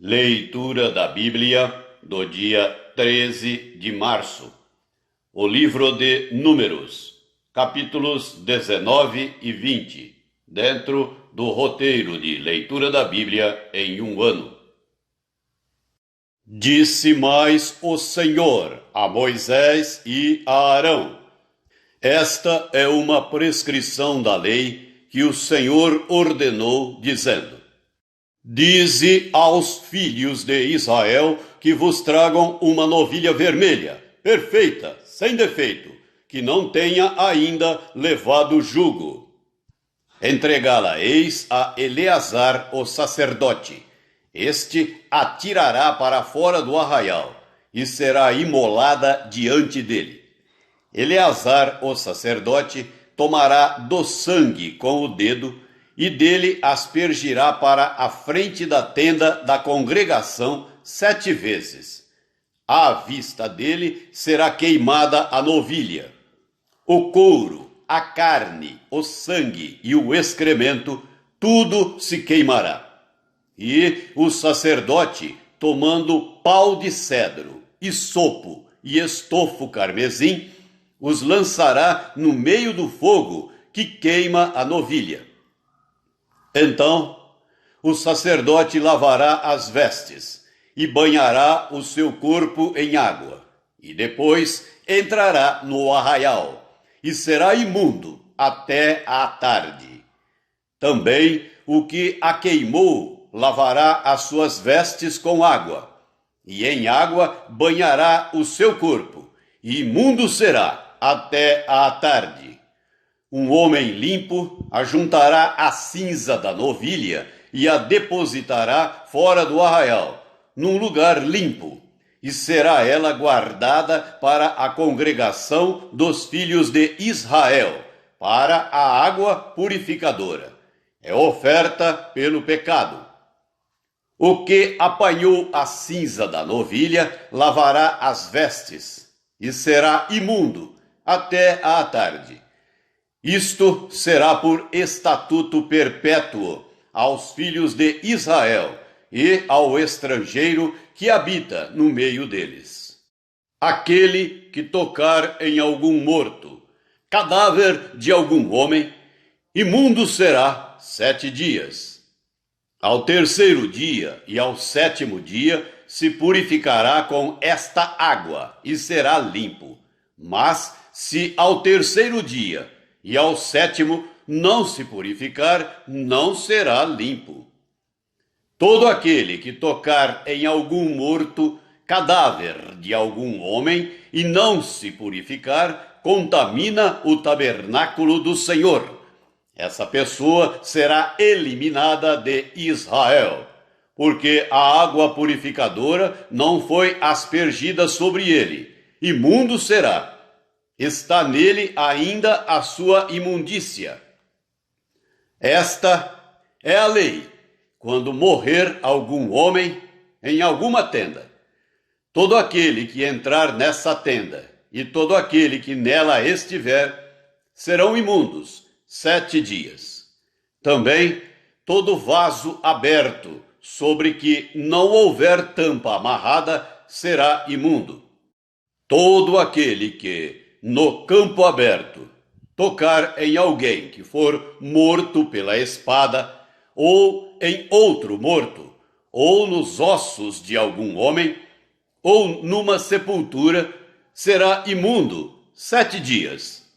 Leitura da Bíblia do dia 13 de março. O livro de Números, capítulos 19 e 20, dentro do roteiro de leitura da Bíblia em um ano. Disse mais o Senhor a Moisés e a Arão: Esta é uma prescrição da lei que o Senhor ordenou, dizendo: Dize aos filhos de Israel que vos tragam uma novilha vermelha, perfeita, sem defeito, que não tenha ainda levado jugo. Entregá-la-eis a Eleazar, o sacerdote. Este atirará para fora do arraial e será imolada diante dele. Eleazar, o sacerdote, tomará do sangue com o dedo e dele aspergirá para a frente da tenda da congregação 7 vezes. À vista dele será queimada a novilha. O couro, a carne, o sangue e o excremento, tudo se queimará. E o sacerdote, tomando pau de cedro, isopo e estofo carmesim, os lançará no meio do fogo que queima a novilha. Então o sacerdote lavará as vestes e banhará o seu corpo em água, e depois entrará no arraial e será imundo até à tarde. Também o que a queimou lavará as suas vestes com água, e em água banhará o seu corpo, e imundo será até à tarde. Um homem limpo ajuntará a cinza da novilha e a depositará fora do arraial, num lugar limpo, e será ela guardada para a congregação dos filhos de Israel, para a água purificadora. É oferta pelo pecado. O que apanhou a cinza da novilha lavará as vestes, e será imundo até à tarde. Isto será por estatuto perpétuo aos filhos de Israel e ao estrangeiro que habita no meio deles. Aquele que tocar em algum morto, cadáver de algum homem, imundo será 7 dias. Ao terceiro dia e ao 7º dia se purificará com esta água e será limpo. Mas se ao terceiro dia e ao 7º não se purificar, não será limpo. Todo aquele que tocar em algum morto, cadáver de algum homem, e não se purificar, contamina o tabernáculo do Senhor. Essa pessoa será eliminada de Israel, porque a água purificadora não foi aspergida sobre ele. Imundo será. Está nele ainda a sua imundícia. Esta é a lei, quando morrer algum homem em alguma tenda. Todo aquele que entrar nessa tenda e todo aquele que nela estiver serão imundos 7 dias. Também todo vaso aberto sobre que não houver tampa amarrada será imundo. Todo aquele que no campo aberto tocar em alguém que for morto pela espada, ou em outro morto, ou nos ossos de algum homem, ou numa sepultura, será imundo 7 dias.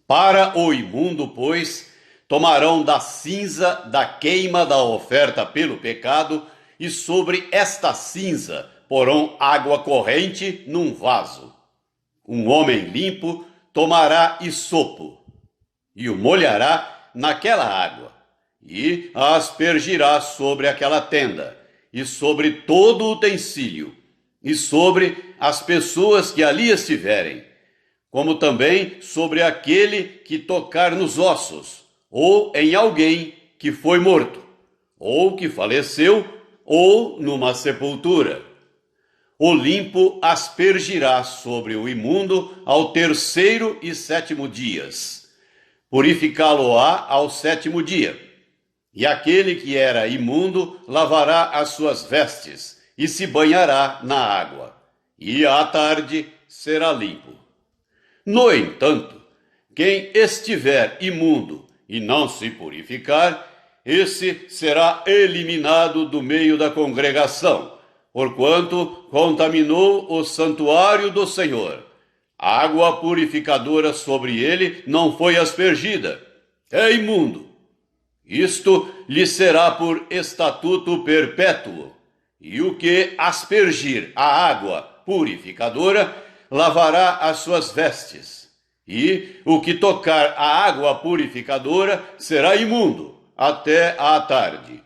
Para o imundo, pois, tomarão da cinza da queima da oferta pelo pecado, e sobre esta cinza porão água corrente num vaso. Um homem limpo tomará isopo e o molhará naquela água e a aspergirá sobre aquela tenda e sobre todo o utensílio e sobre as pessoas que ali estiverem, como também sobre aquele que tocar nos ossos ou em alguém que foi morto ou que faleceu ou numa sepultura. O limpo aspergirá sobre o imundo ao terceiro e 7º dias. Purificá-lo-á ao 7º dia. E aquele que era imundo lavará as suas vestes e se banhará na água, e à tarde será limpo. No entanto, quem estiver imundo e não se purificar, esse será eliminado do meio da congregação, porquanto contaminou o santuário do Senhor. A água purificadora sobre ele não foi aspergida. É imundo. Isto lhe será por estatuto perpétuo. E o que aspergir a água purificadora, lavará as suas vestes. E o que tocar a água purificadora será imundo até à tarde.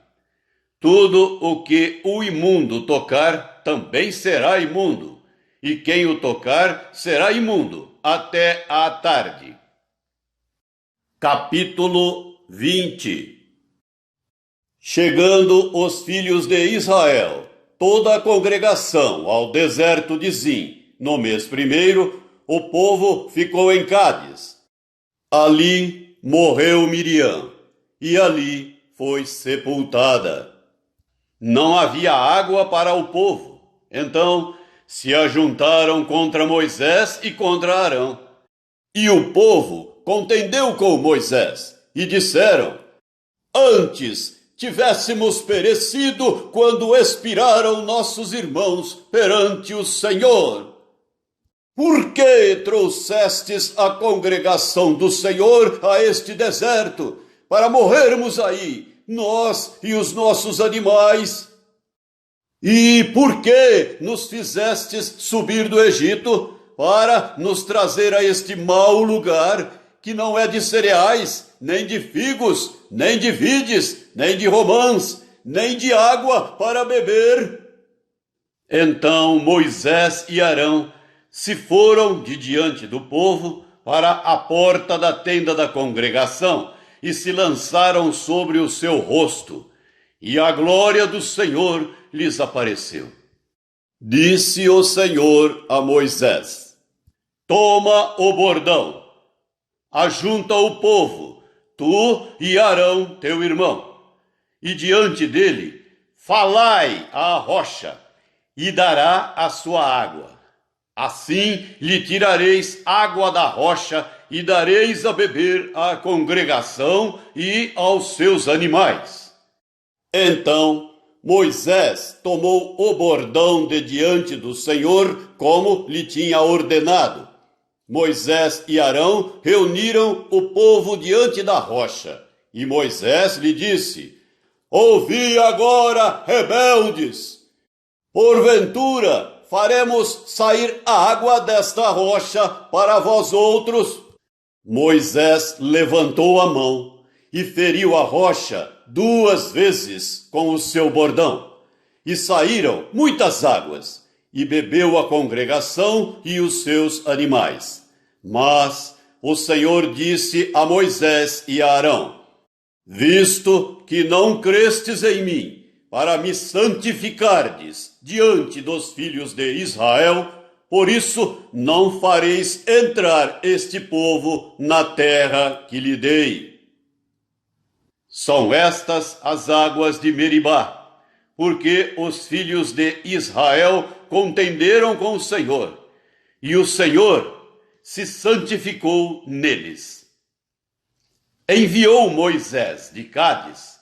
Tudo o que o imundo tocar também será imundo, e quem o tocar será imundo até à tarde. Capítulo 20. Chegando os filhos de Israel, toda a congregação, ao deserto de Zim, no mês primeiro, o povo ficou em Cádiz. Ali morreu Miriam, e ali foi sepultada. Não havia água para o povo, então se ajuntaram contra Moisés e contra Arão. E o povo contendeu com Moisés, e disseram: Antes tivéssemos perecido quando expiraram nossos irmãos perante o Senhor. Por que trouxestes a congregação do Senhor a este deserto, para morrermos aí, nós e os nossos animais? E por que nos fizestes subir do Egito, para nos trazer a este mau lugar, que não é de cereais, nem de figos, nem de vides, nem de romãs, nem de água para beber? Então Moisés e Arão se foram de diante do povo para a porta da tenda da congregação e se lançaram sobre o seu rosto, e a glória do Senhor lhes apareceu. Disse o Senhor a Moisés: Toma o bordão, ajunta o povo, tu e Arão teu irmão, e diante dele falai à rocha, e dará a sua água. Assim lhe tirareis água da rocha e dareis a beber à congregação e aos seus animais. Então Moisés tomou o bordão de diante do Senhor, como lhe tinha ordenado. Moisés e Arão reuniram o povo diante da rocha, e Moisés lhe disse: Ouvi agora, rebeldes! Porventura faremos sair a água desta rocha para vós outros? Moisés levantou a mão e feriu a rocha 2 vezes com o seu bordão, e saíram muitas águas, e bebeu a congregação e os seus animais. Mas o Senhor disse a Moisés e a Arão: Visto que não crestes em mim, para me santificardes diante dos filhos de Israel, por isso não fareis entrar este povo na terra que lhe dei. São estas as águas de Meribá, porque os filhos de Israel contenderam com o Senhor, e o Senhor se santificou neles. Enviou Moisés de Cádiz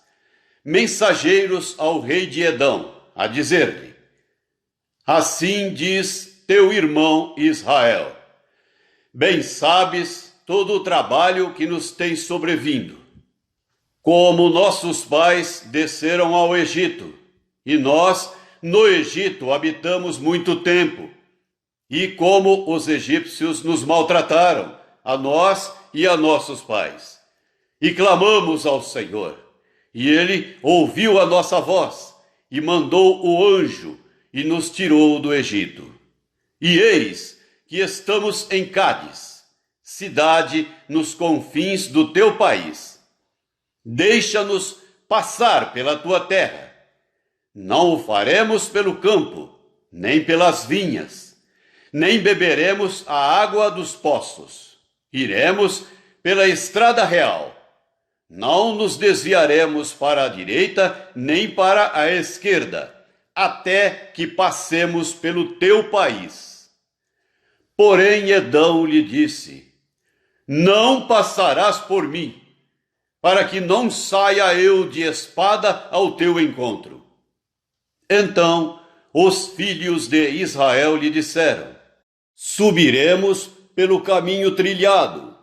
mensageiros ao rei de Edom, a dizer-lhe: Assim diz teu irmão Israel: Bem sabes todo o trabalho que nos tem sobrevindo. Como nossos pais desceram ao Egito, e nós no Egito habitamos muito tempo, e como os egípcios nos maltrataram, a nós e a nossos pais. E clamamos ao Senhor, e ele ouviu a nossa voz, e mandou o anjo, e nos tirou do Egito. E eis que estamos em Cádiz, cidade nos confins do teu país. Deixa-nos passar pela tua terra. Não o faremos pelo campo, nem pelas vinhas, nem beberemos a água dos poços. Iremos pela estrada real. não nos desviaremos para a direita nem para a esquerda, até que passemos pelo teu país. Porém Edom lhe disse: não passarás por mim, para que não saia eu de espada ao teu encontro. Então os filhos de Israel lhe disseram: subiremos pelo caminho trilhado,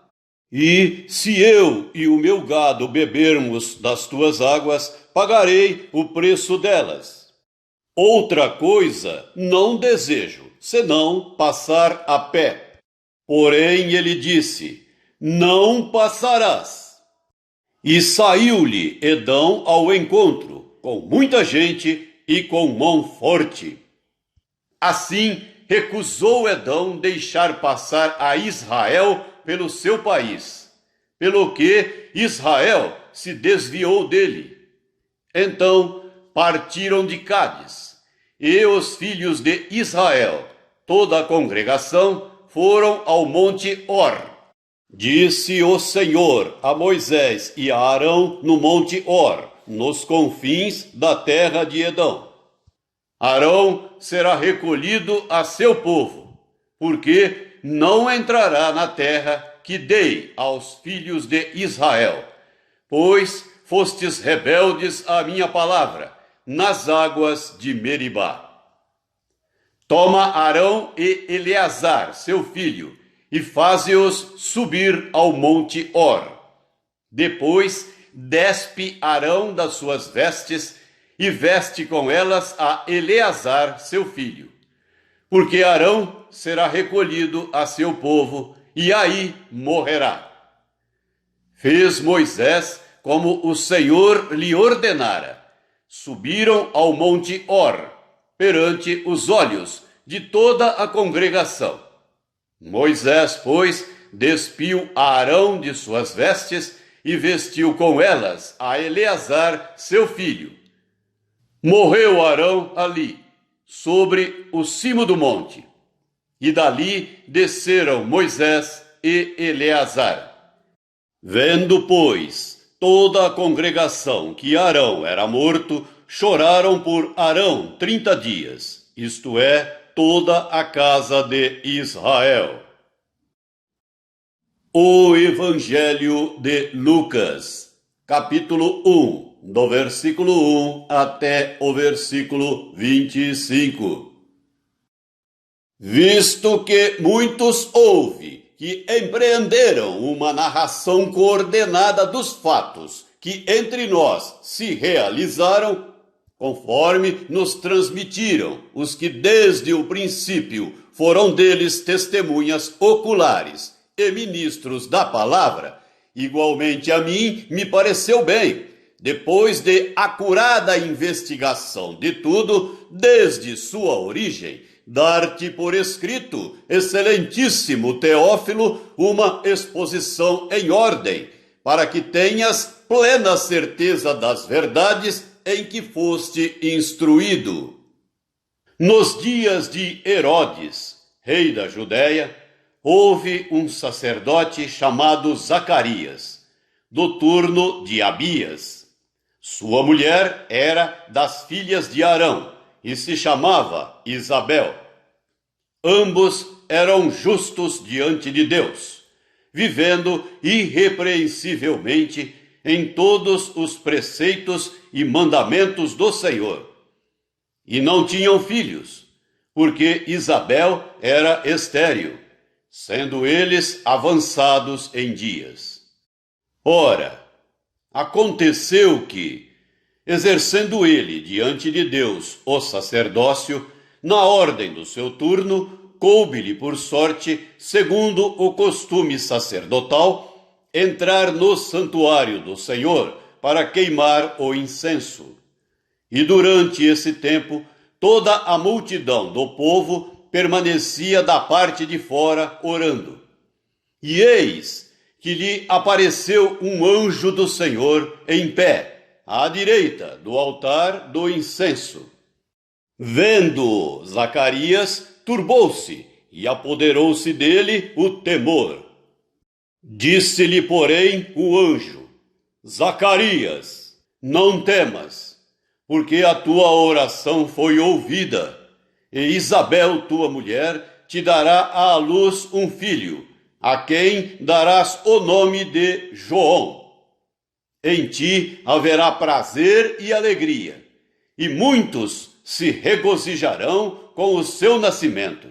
e se eu e o meu gado bebermos das tuas águas, pagarei o preço delas. Outra coisa não desejo, senão passar a pé. Porém ele disse: não passarás. E saiu-lhe Edom ao encontro, com muita gente e com mão forte. Assim recusou Edom deixar passar a Israel pelo seu país, pelo que Israel se desviou dele. Então partiram de Cádiz, e os filhos de Israel, toda a congregação, foram ao monte Hor. Disse o Senhor a Moisés e a Arão no monte Hor, nos confins da terra de Edom: Arão será recolhido a seu povo, porque não entrará na terra que dei aos filhos de Israel, pois fostes rebeldes à minha palavra, nas águas de Meribá. Toma Arão e Eleazar, seu filho, e faze-os subir ao monte Hor. Depois despe Arão das suas vestes e veste com elas a Eleazar, seu filho, porque Arão será recolhido a seu povo e aí morrerá. Fez Moisés como o Senhor lhe ordenara. Subiram ao monte Hor, perante os olhos de toda a congregação. Moisés, pois, despiu a Arão de suas vestes e vestiu com elas a Eleazar, seu filho. Morreu Arão ali, sobre o cimo do monte, e dali desceram Moisés e Eleazar. Vendo, pois, toda a congregação que Arão era morto, choraram por Arão 30 dias, isto é, toda a casa de Israel. O Evangelho de Lucas, capítulo 1, do versículo 1 até o versículo 25. Visto que muitos houve que empreenderam uma narração coordenada dos fatos que entre nós se realizaram, conforme nos transmitiram os que desde o princípio foram deles testemunhas oculares e ministros da palavra, igualmente a mim me pareceu bem, depois de acurada investigação de tudo, desde sua origem, dar-te por escrito, excelentíssimo Teófilo, uma exposição em ordem, para que tenhas plena certeza das verdades em que foste instruído. Nos dias de Herodes, rei da Judéia, houve um sacerdote chamado Zacarias, do turno de Abias. Sua mulher era das filhas de Arão e se chamava Isabel. Ambos eram justos diante de Deus, vivendo irrepreensivelmente em todos os preceitos e mandamentos do Senhor. E não tinham filhos, porque Isabel era estéril, sendo eles avançados em dias. Ora, aconteceu que, exercendo ele diante de Deus o sacerdócio, na ordem do seu turno, coube-lhe por sorte, segundo o costume sacerdotal, entrar no santuário do Senhor para queimar o incenso. E durante esse tempo, toda a multidão do povo permanecia da parte de fora orando. E eis que lhe apareceu um anjo do Senhor em pé, à direita do altar do incenso. Vendo Zacarias, turbou-se e apoderou-se dele o temor. Disse-lhe, porém, o anjo: Zacarias, não temas, porque a tua oração foi ouvida, e Isabel, tua mulher, te dará à luz um filho, a quem darás o nome de João. Em ti haverá prazer e alegria, e muitos se regozijarão com o seu nascimento,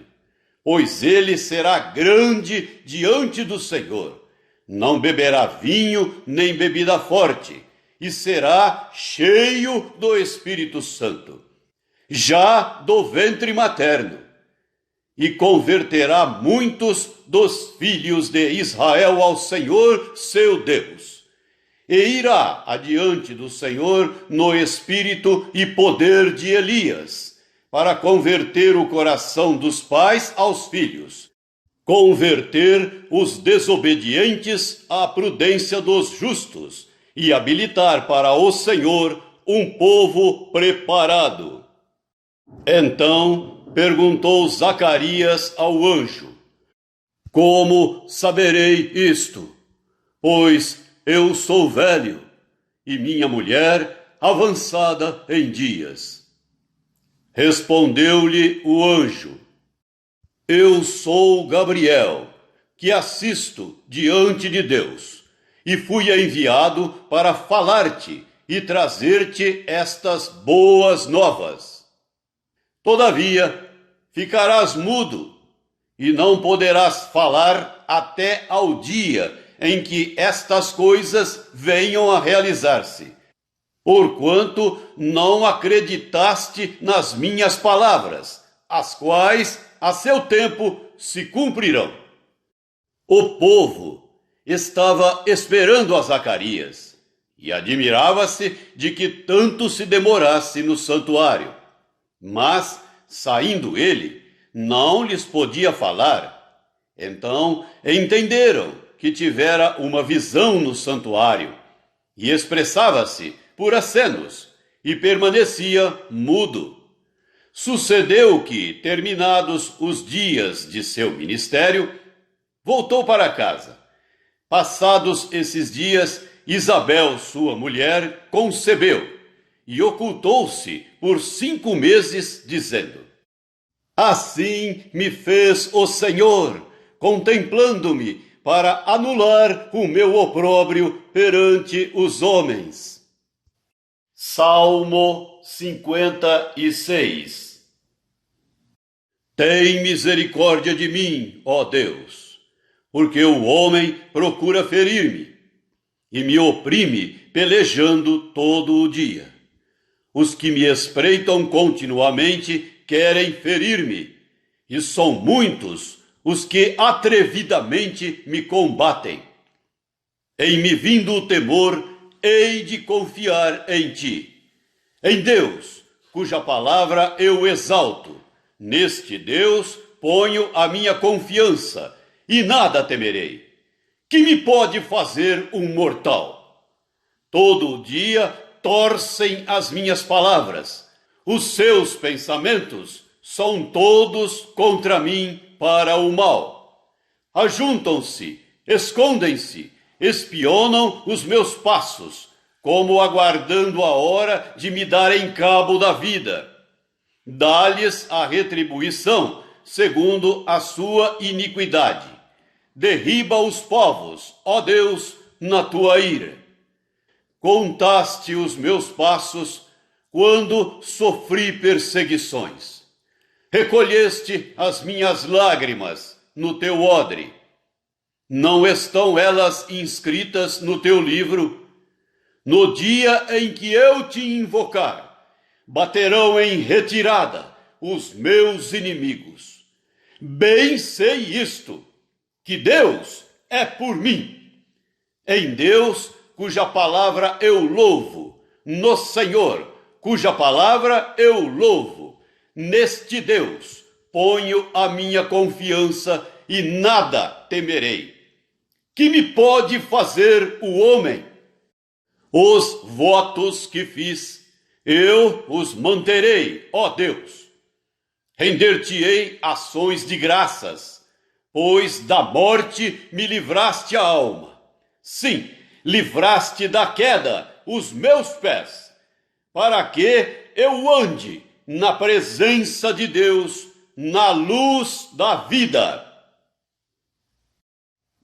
pois ele será grande diante do Senhor. Não beberá vinho nem bebida forte, e será cheio do Espírito Santo, já do ventre materno, e converterá muitos dos filhos de Israel ao Senhor, seu Deus. E irá adiante do Senhor no espírito e poder de Elias, para converter o coração dos pais aos filhos, converter os desobedientes à prudência dos justos e habilitar para o Senhor um povo preparado. Então perguntou Zacarias ao anjo: como saberei isto? Pois eu sou velho e minha mulher avançada em dias. Respondeu-lhe o anjo: eu sou Gabriel, que assisto diante de Deus, e fui enviado para falar-te e trazer-te estas boas novas. Todavia, ficarás mudo e não poderás falar até ao dia em que estas coisas venham a realizar-se, porquanto não acreditaste nas minhas palavras, as quais a seu tempo se cumprirão. O povo estava esperando a Zacarias e admirava-se de que tanto se demorasse no santuário. Mas, saindo ele, não lhes podia falar. Então entenderam que tivera uma visão no santuário, e expressava-se por acenos, e permanecia mudo. Sucedeu que, terminados os dias de seu ministério, voltou para casa. Passados esses dias, Isabel, sua mulher, concebeu, e ocultou-se por 5 meses, dizendo: assim me fez o Senhor, contemplando-me, para anular o meu opróbrio perante os homens. Salmo 56. Tem misericórdia de mim, ó Deus, porque o homem procura ferir-me e me oprime pelejando todo o dia. Os que me espreitam continuamente querem ferir-me, e são muitos os que atrevidamente me combatem. Em me vindo o temor, hei de confiar em ti. Em Deus, cuja palavra eu exalto, neste Deus ponho a minha confiança, e nada temerei. Que me pode fazer um mortal? Todo dia torcem as minhas palavras. Os seus pensamentos são todos contra mim para o mal. Ajuntam-se, escondem-se, espionam os meus passos, como aguardando a hora de me darem cabo da vida. Dá-lhes a retribuição segundo a sua iniquidade. Derriba os povos, ó Deus, na tua ira. Contaste os meus passos quando sofri perseguições. Recolheste as minhas lágrimas no teu odre. Não estão elas inscritas no teu livro? No dia em que eu te invocar, baterão em retirada os meus inimigos. Bem sei isto, que Deus é por mim. Em Deus, cuja palavra eu louvo, no Senhor, cuja palavra eu louvo, neste Deus ponho a minha confiança e nada temerei. Que me pode fazer o homem? Os votos que fiz, eu os manterei, ó Deus. Render-te-ei ações de graças, pois da morte me livraste a alma. Sim, livraste da queda os meus pés, para que eu ande na presença de Deus, na luz da vida.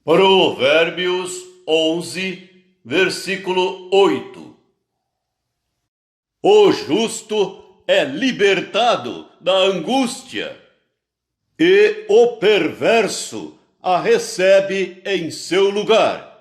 Provérbios 11, versículo 8. O justo é libertado da angústia, e o perverso a recebe em seu lugar.